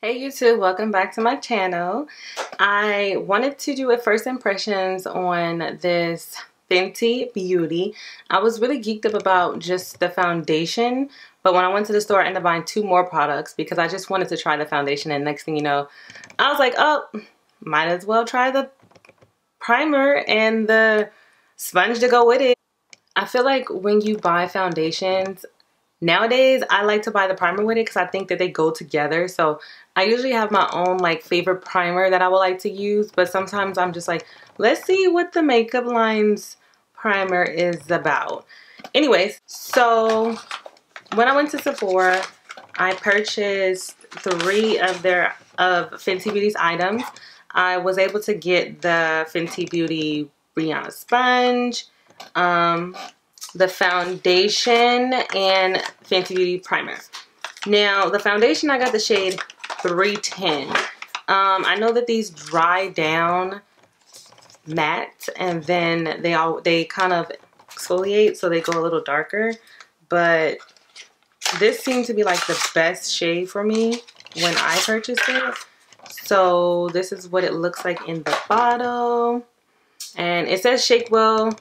Hey YouTube, welcome back to my channel. I wanted to do a first impressions on this Fenty Beauty. I was really geeked up about just the foundation, but when I went to the store I ended up buying 2 more products because I just wanted to try the foundation, and next thing you know, I was like, oh, might as well try the primer and the sponge to go with it. I feel like when you buy foundations, nowadays, I like to buy the primer with it because I think that they go together. So I usually have my own like favorite primer that I would like to use, but sometimes I'm just like, let's see what the Makeup Line's primer is about. Anyways, so when I went to Sephora, I purchased 3 of Fenty Beauty's items. I was able to get the Fenty Beauty Rihanna sponge, the foundation, and Fenty Beauty primer. Now the foundation, I got the shade 310. I know that these dry down matte and then they kind of exfoliate, so they go a little darker, but this seemed to be like the best shade for me when I purchased it. So this is what it looks like in the bottle, and it says shake well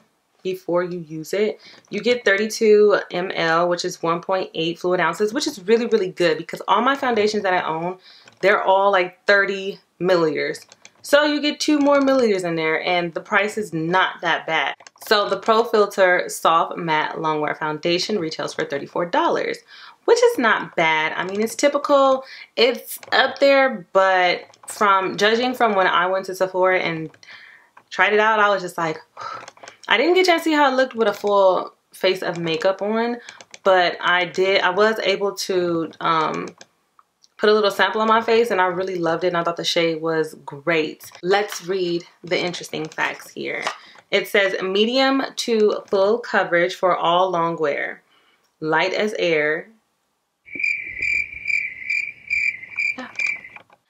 before you use it. You get 32 ml, which is 1.8 fluid ounces, which is really, really good because all my foundations that I own, they're all like 30 milliliters. So you get 2 more milliliters in there, and the price is not that bad. So the Pro Filter Soft Matte Longwear Foundation retails for $34, which is not bad. I mean, it's typical, it's up there, but judging from when I went to Sephora and tried it out, I was just like, I didn't get a chance to see how it looked with a full face of makeup on, but I was able to put a little sample on my face, and I really loved it, and I thought the shade was great. Let's read the interesting facts here. It says medium to full coverage for all long wear, light as air.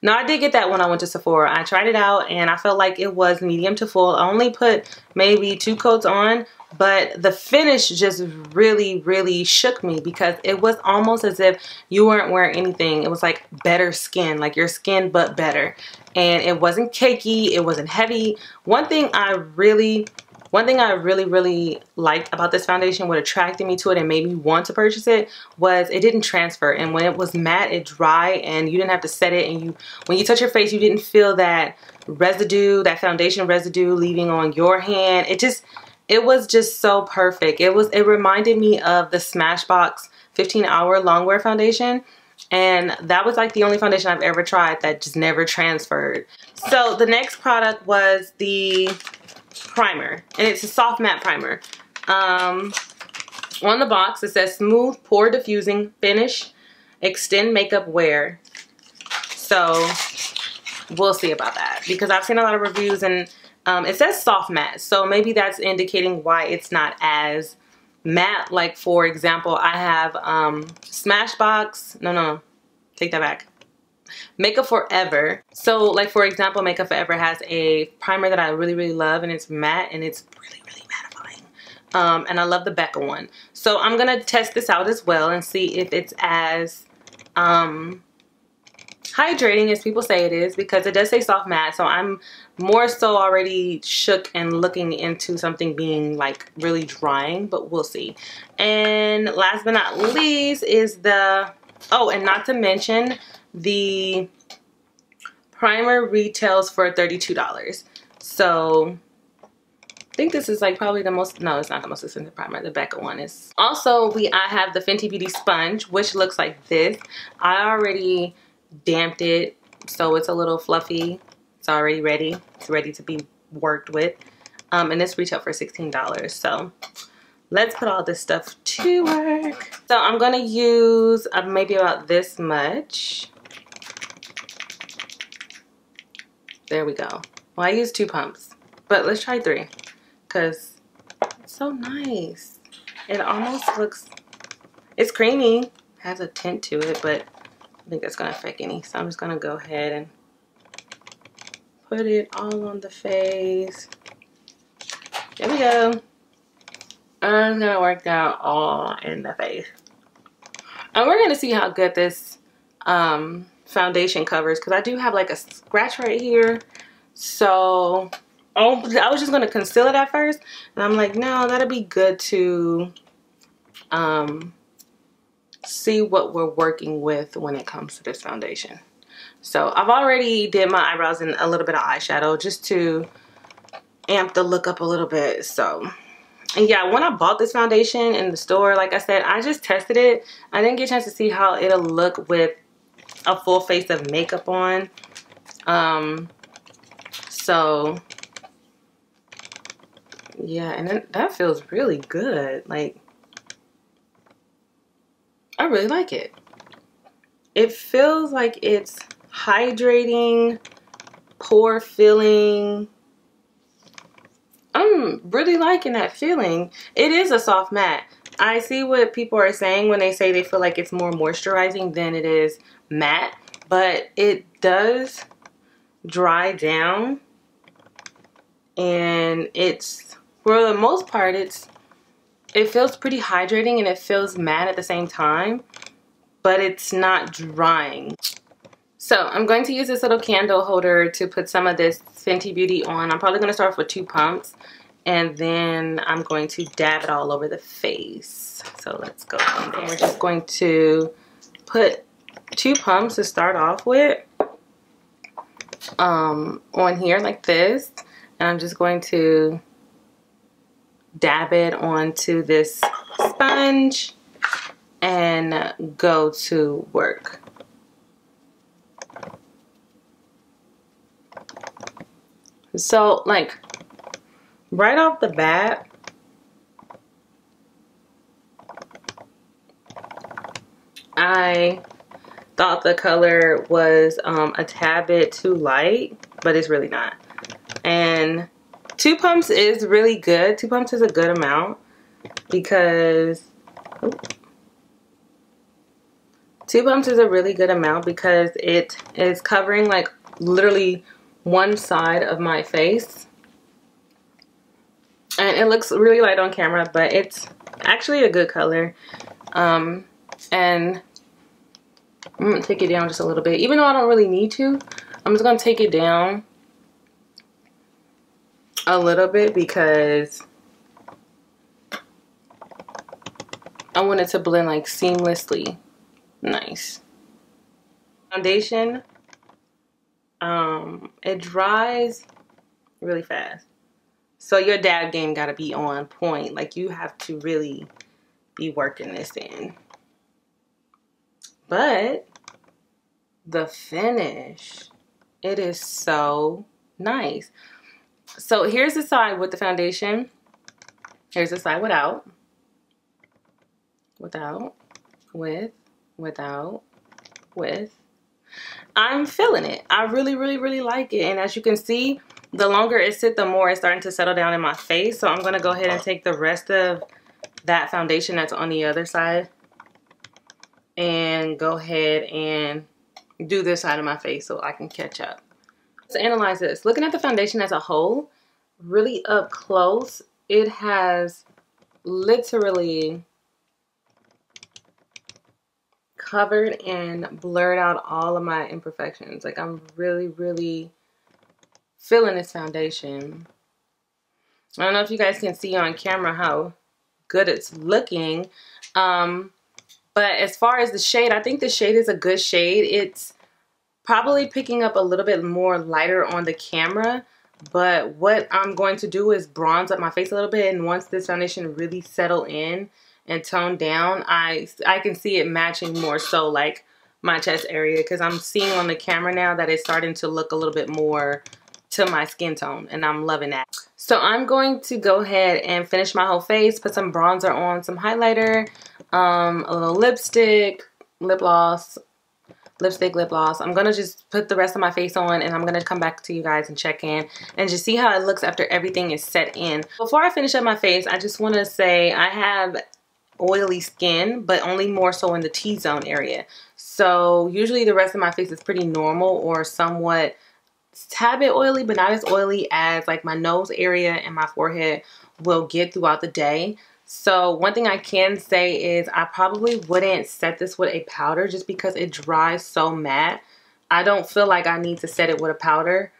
Now, I did get that when I went to Sephora. I tried it out and I felt like it was medium to full. I only put maybe 2 coats on, but the finish just really, really shook me because it was almost as if you weren't wearing anything. It was like better skin, like your skin, but better. And it wasn't cakey, it wasn't heavy. One thing I really liked about this foundation, what attracted me to it and made me want to purchase it, was it didn't transfer. And when it was matte, it dried and you didn't have to set it, and when you touch your face, you didn't feel that residue, that foundation residue leaving on your hand. It was just so perfect. It reminded me of the Smashbox 15-hour longwear foundation, and that was like the only foundation I've ever tried that just never transferred. So the next product was the primer, and it's a soft matte primer. On the box it says smooth pore diffusing finish, extend makeup wear. So we'll see about that because I've seen a lot of reviews and it says soft matte, so maybe that's indicating why it's not as matte. Like, for example, I have Smashbox, no, take that back, Makeup Forever. So like, for example, Makeup Forever has a primer that I really, really love, and it's matte and it's really, really mattifying. And I love the Becca one. So I'm gonna test this out as well and see if it's as hydrating as people say it is, because it does say soft matte. So I'm more so already shook and looking into something being like really drying, but we'll see. And last but not least is the, oh, and not to mention, the primer retails for $32. So I think this is like probably the most, no, it's not the most expensive primer. The Becca one is. Also, I have the Fenty Beauty sponge, which looks like this. I already damped it, so it's a little fluffy. It's already ready. It's ready to be worked with. And this retailed for $16. So let's put all this stuff to work. So I'm gonna use maybe about this much. There we go. Well, I used 2 pumps, but let's try 3 because it's so nice. It almost looks, it's creamy, has a tint to it, but I think that's gonna affect any. So I'm just gonna go ahead and put it all on the face. There we go. I'm gonna work that all in the face. And we're gonna see how good this foundation covers, because I do have like a scratch right here. So I was just gonna conceal it at first, and I'm like, no, that'll be good to see what we're working with when it comes to this foundation. So I've already did my eyebrows and a little bit of eyeshadow just to amp the look up a little bit. So, and yeah, when I bought this foundation in the store, like I said, I just tested it. I didn't get a chance to see how it'll look with a full face of makeup on. So yeah, and then that feels really good. Like, I really like it. It feels like it's hydrating, pore filling. I'm really liking that feeling. It is a soft matte. I see what people are saying when they say they feel like it's more moisturizing than it is matte, but it does dry down, and it's, for the most part, it feels pretty hydrating and it feels matte at the same time, but it's not drying. So I'm going to use this little candle holder to put some of this Fenty Beauty on. I'm probably going to start off with 2 pumps, and then I'm going to dab it all over the face. So let's go from there. We're just going to put 2 pumps to start off with on here like this, and I'm just going to dab it onto this sponge and go to work. So like right off the bat, I thought the color was a tad bit too light, but it's really not. And 2 pumps is really good. 2 pumps is a good amount because 2 pumps is a really good amount because it is covering like literally one side of my face, and it looks really light on camera, but it's actually a good color. And I'm gonna take it down just a little bit, even though I don't really need to. I'm just gonna take it down a little bit because I want it to blend like seamlessly nice. Foundation, it dries really fast, so your dab game got to be on point. Like, you have to really be working this in. But the finish, it is so nice. So here's the side with the foundation, here's the side without, with, without, with. I'm feeling it. I really like it. And as you can see, the longer it sits, the more it's starting to settle down in my face. So I'm going to go ahead and take the rest of that foundation that's on the other side and go ahead and do this side of my face so I can catch up. Let's analyze this. Looking at the foundation as a whole, really up close, it has literally covered and blurred out all of my imperfections. Like, I'm really feeling this foundation. I don't know if you guys can see on camera how good it's looking, but as far as the shade, I think the shade is a good shade. It's probably picking up a little bit more lighter on the camera, but what I'm going to do is bronze up my face a little bit, and once this foundation really settle in and tone down, I can see it matching more so like my chest area, because I'm seeing on the camera now that it's starting to look a little bit more to my skin tone, and I'm loving that. So I'm going to go ahead and finish my whole face, put some bronzer on, some highlighter, a little lipstick, lip gloss. I'm gonna just put the rest of my face on, and I'm gonna come back to you guys and check in and just see how it looks after everything is set in. Before I finish up my face, I just want to say I have oily skin, but only more so in the T-zone area. So usually the rest of my face is pretty normal or somewhat tad bit oily, but not as oily as like my nose area and my forehead will get throughout the day. So one thing I can say is I probably wouldn't set this with a powder just because it dries so matte I don't feel like I need to set it with a powder,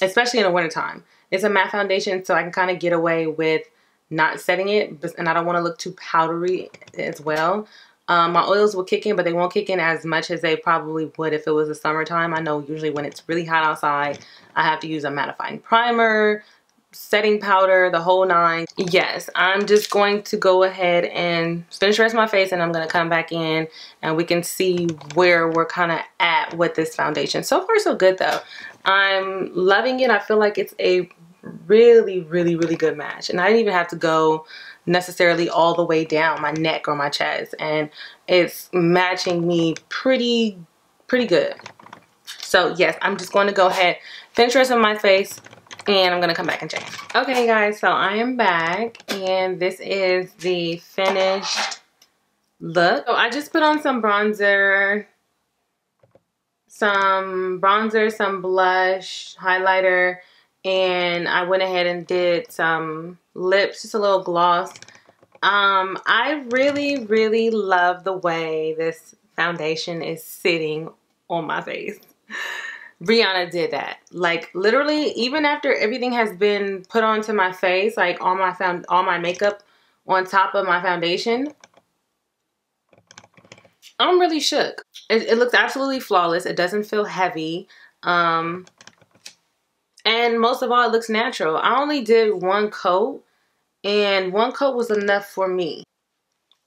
especially in the wintertime. It's a matte foundation, so I can kind of get away with not setting it, and I don't want to look too powdery as well. My oils will kick in, but they won't kick in as much as they probably would if it was the summertime. I know usually when it's really hot outside, I have to use a mattifying primer, setting powder, the whole nine. Yes, I'm just going to go ahead and finish the rest of my face, and I'm going to come back in and we can see where we're kind of at with this foundation. So far so good though. I'm loving it. I feel like it's a really good match, and I didn't even have to go necessarily all the way down my neck or my chest, and it's matching me pretty good. So yes, I'm just going to go ahead, finish the rest of my face, and I'm gonna come back and change. Okay guys, so I am back, and this is the finished look. So I just put on some bronzer, some blush, highlighter, and I went ahead and did some lips, just a little gloss. I really love the way this foundation is sitting on my face. Rihanna did that. Like literally, even after everything has been put onto my face, like all my makeup on top of my foundation, I'm really shook. It looks absolutely flawless. It doesn't feel heavy. And most of all, it looks natural. I only did one coat, and one coat was enough for me.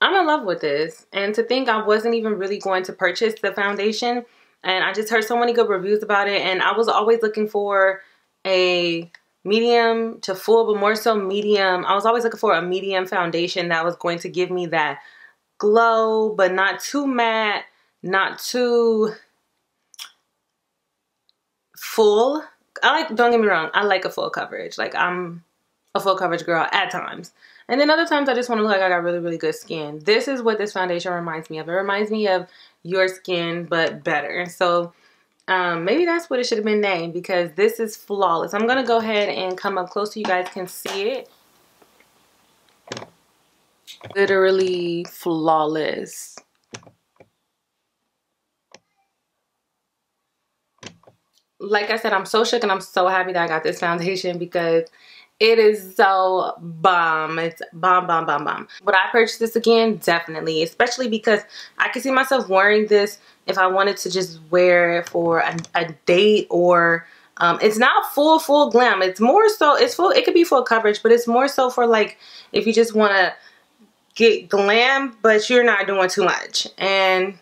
I'm in love with this. And to think I wasn't even really going to purchase the foundation, and I just heard so many good reviews about it, and I was always looking for a medium to full, but more so medium. I was always looking for a medium foundation that was going to give me that glow, but not too matte, not too full. Don't get me wrong, I like a full coverage. Like I'm a full coverage girl at times. And then other times I just want to look like I got really good skin. This is what this foundation reminds me of. It reminds me of your skin, but better. So maybe that's what it should have been named, because this is flawless. I'm going to go ahead and come up close so you guys can see it. Literally flawless. Like I said, I'm so shook, and I'm so happy that I got this foundation because it is so bomb. It's bomb. Would I purchase this again? Definitely. Especially because I can see myself wearing this if I wanted to just wear it for a date, or it's not full glam. It's more so, it's full, it could be full coverage, but it's more so for like if you just want to get glam, but you're not doing too much. And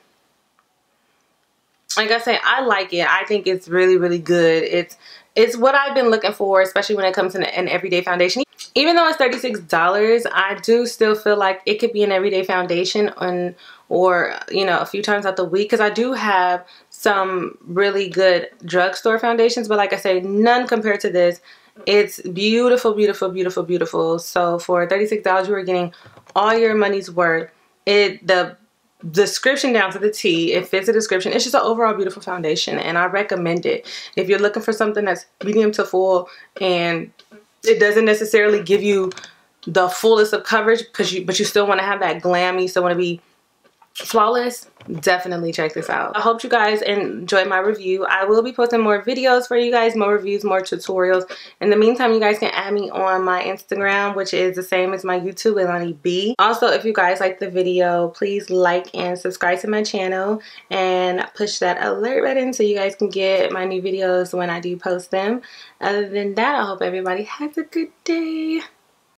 like I say, I like it. I think it's really good. It's what I've been looking for, especially when it comes to an everyday foundation. Even though it's $36, I do still feel like it could be an everyday foundation or you know, a few times out the week, because I do have some really good drugstore foundations, but like I say, none compared to this. It's beautiful. So for $36, you are getting all your money's worth. The description down to the T, it fits the description. It's just an overall beautiful foundation, and I recommend it if you're looking for something that's medium to full, and it doesn't necessarily give you the fullest of coverage, but you still want to have that glam, you still want to be flawless. Definitely check this out. I hope you guys enjoyed my review. I will be posting more videos for you guys, more reviews, more tutorials. In the meantime, you guys can add me on my Instagram, which is the same as my YouTube, Lonnie B. Also, if you guys like the video, please like and subscribe to my channel and push that alert button so you guys can get my new videos when I do post them. Other than that, I hope everybody has a good day.